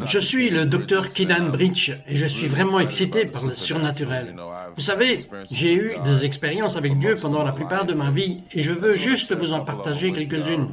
Je suis le docteur Keenan Bridge et je suis vraiment excité par le surnaturel. Vous savez, j'ai eu des expériences avec Dieu pendant la plupart de ma vie et je veux juste vous en partager quelques-unes.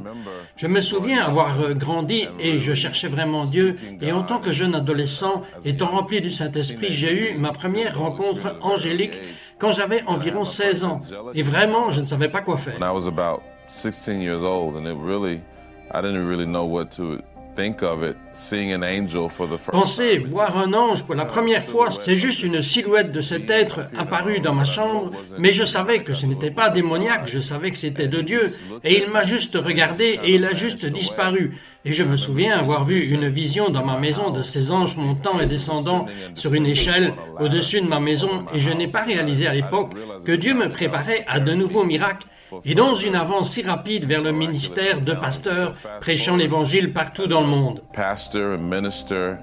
Je me souviens avoir grandi et je cherchais vraiment Dieu et en tant que jeune adolescent, étant rempli du Saint-Esprit, j'ai eu ma première rencontre angélique quand j'avais environ 16 ans et vraiment, je ne savais pas quoi faire. When I was about 16 years old, and I didn't really know what to think of it, seeing an angel for the first Penser, time. voir un ange pour la première fois, c'est juste une silhouette de cet être apparu dans ma chambre, mais je savais que ce n'était pas démoniaque, je savais que c'était de Dieu, et il m'a juste regardé et il a juste disparu. Et je me souviens avoir vu une vision dans ma maison de ces anges montant et descendant sur une échelle au-dessus de ma maison, et je n'ai pas réalisé à l'époque que Dieu me préparait à de nouveaux miracles. Et dans une avance si rapide vers le ministère de pasteur, prêchant l'Évangile partout dans le monde. Pastor and minister,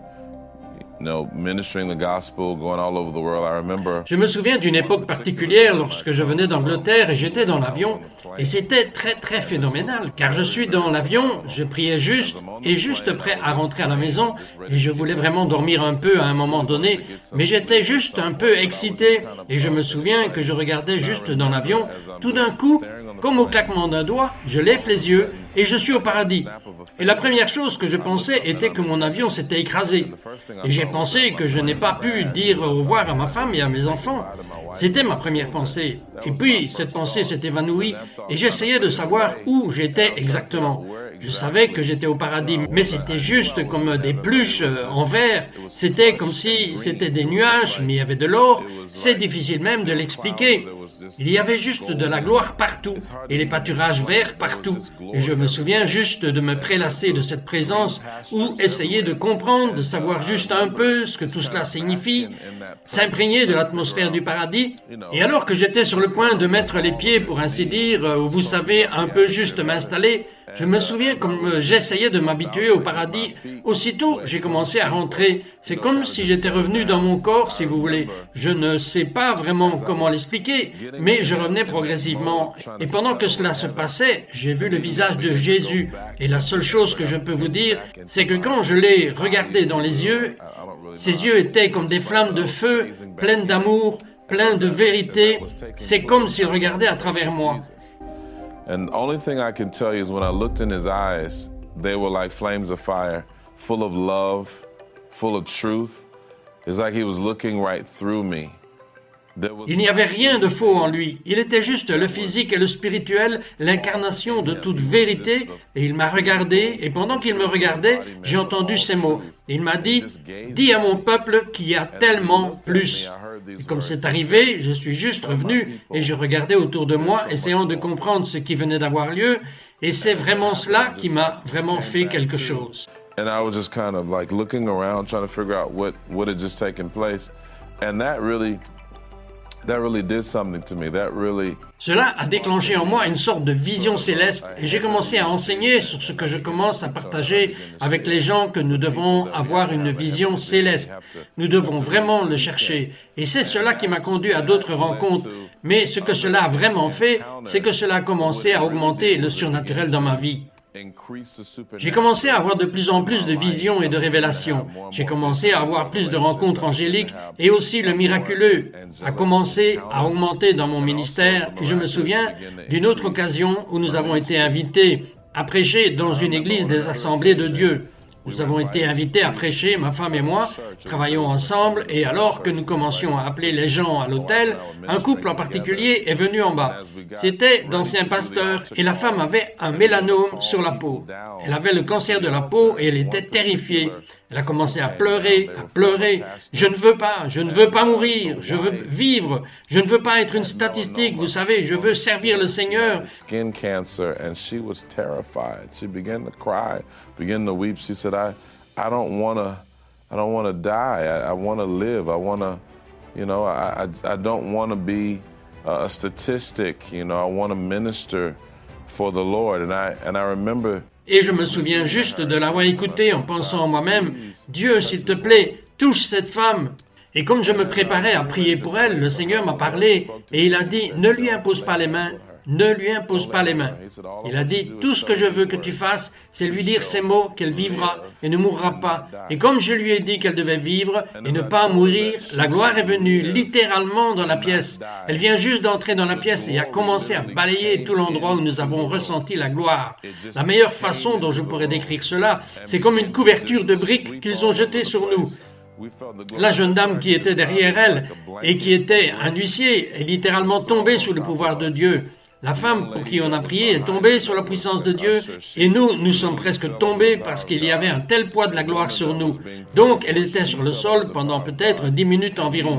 ministering the gospel, going all over the world. I remember. Je me souviens d'une époque particulière lorsque je venais d'Angleterre et j'étais dans l'avion, et c'était très phénoménal, car je suis dans l'avion, je priais juste prêt à rentrer à la maison, et je voulais vraiment dormir un peu à un moment donné, mais j'étais juste un peu excité, et je me souviens que je regardais juste dans l'avion, tout d'un coup, comme au claquement d'un doigt, je lève les yeux et je suis au paradis. Et la première chose que je pensais était que mon avion s'était écrasé. Et j'ai pensé que je n'ai pas pu dire au revoir à ma femme et à mes enfants. C'était ma première pensée. Et puis, cette pensée s'est évanouie et j'essayais de savoir où j'étais exactement. Je savais que j'étais au paradis, mais c'était juste comme des pluches en verre. C'était comme si c'était des nuages, mais il y avait de l'or. C'est difficile même de l'expliquer. Il y avait juste de la gloire partout et les pâturages verts partout. Et je me souviens juste de me prélasser de cette présence ou essayer de comprendre, de savoir juste un peu ce que tout cela signifie, s'imprégner de l'atmosphère du paradis. Et alors que j'étais sur le point de mettre les pieds, pour ainsi dire, ou vous savez, un peu juste m'installer, je me souviens comme j'essayais de m'habituer au paradis. Aussitôt, j'ai commencé à rentrer. C'est comme si j'étais revenu dans mon corps, si vous voulez. Je ne sais pas vraiment comment l'expliquer, mais je revenais progressivement. Et pendant que cela se passait, j'ai vu le visage de Jésus. Et la seule chose que je peux vous dire, c'est que quand je l'ai regardé dans les yeux, ses yeux étaient comme des flammes de feu, pleines d'amour, pleines de vérité. C'est comme s'il regardait à travers moi. And the only thing I can tell you is when I looked in his eyes, they were like flames of fire, full of love, full of truth. It's like he was looking right through me. Il n'y avait rien de faux en lui. Il était juste le physique et le spirituel, l'incarnation de toute vérité. Et il m'a regardé, et pendant qu'il me regardait, j'ai entendu ces mots. Il m'a dit, « Dis à mon peuple qu'il y a tellement plus. » Et comme c'est arrivé, je suis juste revenu, et je regardais autour de moi, essayant de comprendre ce qui venait d'avoir lieu, et c'est vraiment cela qui m'a vraiment fait quelque chose. And I was just kind of like looking around, trying to figure out what had just taken place. And that really did something to me. Cela a déclenché en moi une sorte de vision céleste et j'ai commencé à enseigner sur ce que je commence à partager avec les gens, que nous devons avoir une vision céleste. Nous devons vraiment le chercher. Et c'est cela qui m'a conduit à d'autres rencontres. Mais ce que cela a vraiment fait, c'est que cela a commencé à augmenter le surnaturel dans ma vie. J'ai commencé à avoir de plus en plus de visions et de révélations. J'ai commencé à avoir plus de rencontres angéliques et aussi le miraculeux a commencé à augmenter dans mon ministère. Et je me souviens d'une autre occasion où nous avons été invités à prêcher dans une église des Assemblées de Dieu. Nous avons été invités à prêcher, ma femme et moi, travaillons ensemble, et alors que nous commencions à appeler les gens à l'hôtel, un couple en particulier est venu en bas. C'était d'anciens pasteurs, et la femme avait un mélanome sur la peau. Elle avait le cancer de la peau et elle était terrifiée. Elle a commencé à pleurer, à pleurer. « Je ne veux pas mourir, je veux vivre, je ne veux pas être une statistique, vous savez, je veux servir le Seigneur. » Skin cancer, and she was terrified. She began to cry, began to weep. She said, I don't want to die. I want to live. I want to, I don't want to be a statistic. I want to minister for the Lord. And I remember. Et je me souviens juste de l'avoir écoutée en pensant en moi-même, « Dieu, s'il te plaît, touche cette femme. » Et comme je me préparais à prier pour elle, le Seigneur m'a parlé et il a dit, « Ne lui impose pas les mains. » ne lui impose pas les mains. Il a dit, tout ce que je veux que tu fasses, c'est lui dire ces mots, qu'elle vivra et ne mourra pas. Et comme je lui ai dit qu'elle devait vivre et ne pas mourir, la gloire est venue littéralement dans la pièce. Elle vient juste d'entrer dans la pièce et a commencé à balayer tout l'endroit où nous avons ressenti la gloire. La meilleure façon dont je pourrais décrire cela, c'est comme une couverture de briques qu'ils ont jetée sur nous. La jeune dame qui était derrière elle et qui était un huissier est littéralement tombée sous le pouvoir de Dieu. La femme pour qui on a prié est tombée sur la puissance de Dieu et nous sommes presque tombés parce qu'il y avait un tel poids de la gloire sur nous. Donc elle était sur le sol pendant peut-être 10 minutes environ.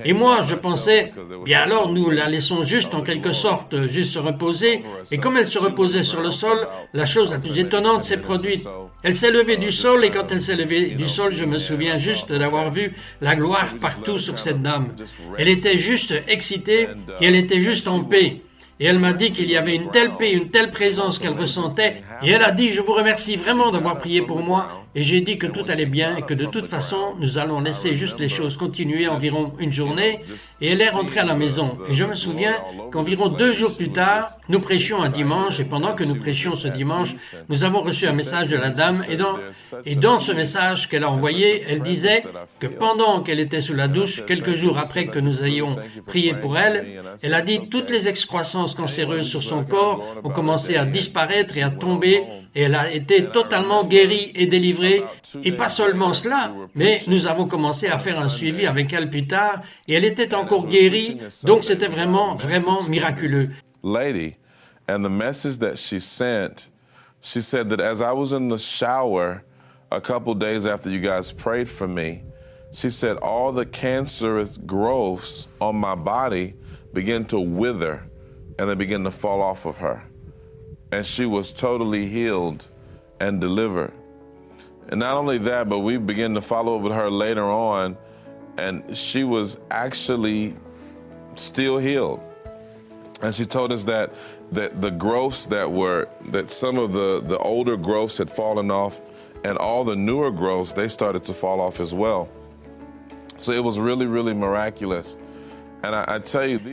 Et moi je pensais, bien alors nous la laissons juste en quelque sorte juste se reposer, et comme elle se reposait sur le sol, la chose la plus étonnante s'est produite. Elle s'est levée du sol et quand elle s'est levée du sol, je me souviens juste d'avoir vu la gloire partout sur cette dame. Elle était juste excitée et elle était juste en paix. Et elle m'a dit qu'il y avait une telle paix, une telle présence qu'elle ressentait. Et elle a dit, je vous remercie vraiment d'avoir prié pour moi. Et j'ai dit que tout allait bien et que de toute façon, nous allons laisser juste les choses continuer environ une journée. Et elle est rentrée à la maison. Et je me souviens qu'environ 2 jours plus tard, nous prêchions un dimanche. Et pendant que nous prêchions ce dimanche, nous avons reçu un message de la dame. Et dans ce message qu'elle a envoyé, elle disait que pendant qu'elle était sous la douche, quelques jours après que nous ayons prié pour elle, elle a dit toutes les excroissances cancéreuses sur son corps ont commencé à disparaître et à tomber. Et elle a été totalement guérie et délivrée. Et pas seulement cela, mais nous avons commencé à faire un suivi avec elle plus tard et elle était encore guérie. Donc c'était vraiment, vraiment miraculeux. Lady, and the message that she sent, she said that as I was in the shower a couple days after you guys prayed for me, she said all the cancerous growths on my body began to wither and they began to fall off of her. And she was totally healed and delivered. And not only that, but we began to follow up with her later on, and she was actually still healed. And she told us that the growths that some of the older growths had fallen off, and all the newer growths, they started to fall off as well. So it was really, really miraculous.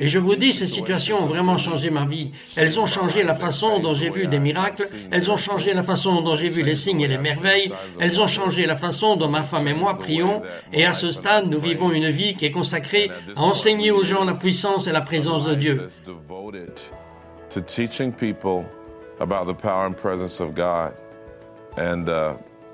Et je vous dis, ces situations ont vraiment changé ma vie. Elles ont changé la façon dont j'ai vu des miracles, elles ont changé la façon dont j'ai vu les signes et les merveilles, elles ont changé la façon dont ma femme et moi prions, et à ce stade, nous vivons une vie qui est consacrée à enseigner aux gens la puissance et la présence de Dieu. To teaching people about the power and presence of God. And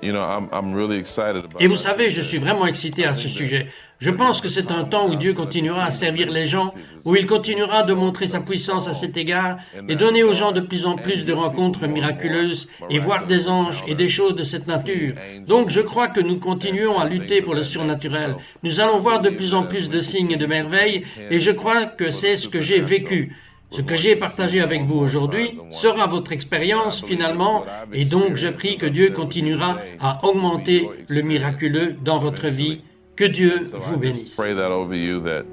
I'm really excited about. Et vous savez, je suis vraiment excité à ce sujet. Je pense que c'est un temps où Dieu continuera à servir les gens, où il continuera de montrer sa puissance à cet égard et donner aux gens de plus en plus de rencontres miraculeuses et voir des anges et des choses de cette nature. Donc je crois que nous continuons à lutter pour le surnaturel. Nous allons voir de plus en plus de signes et de merveilles et je crois que c'est ce que j'ai vécu. Ce que j'ai partagé avec vous aujourd'hui sera votre expérience finalement et donc je prie que Dieu continuera à augmenter le miraculeux dans votre vie. Que Dieu vous bénisse. Pray that over you, that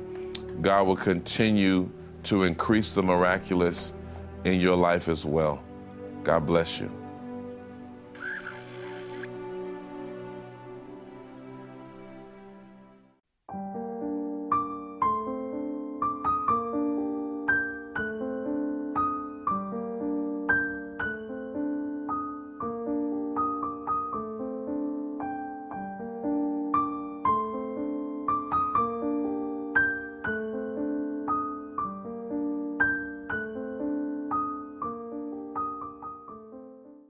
God will continue to increase the miraculous in your life as well. God bless you.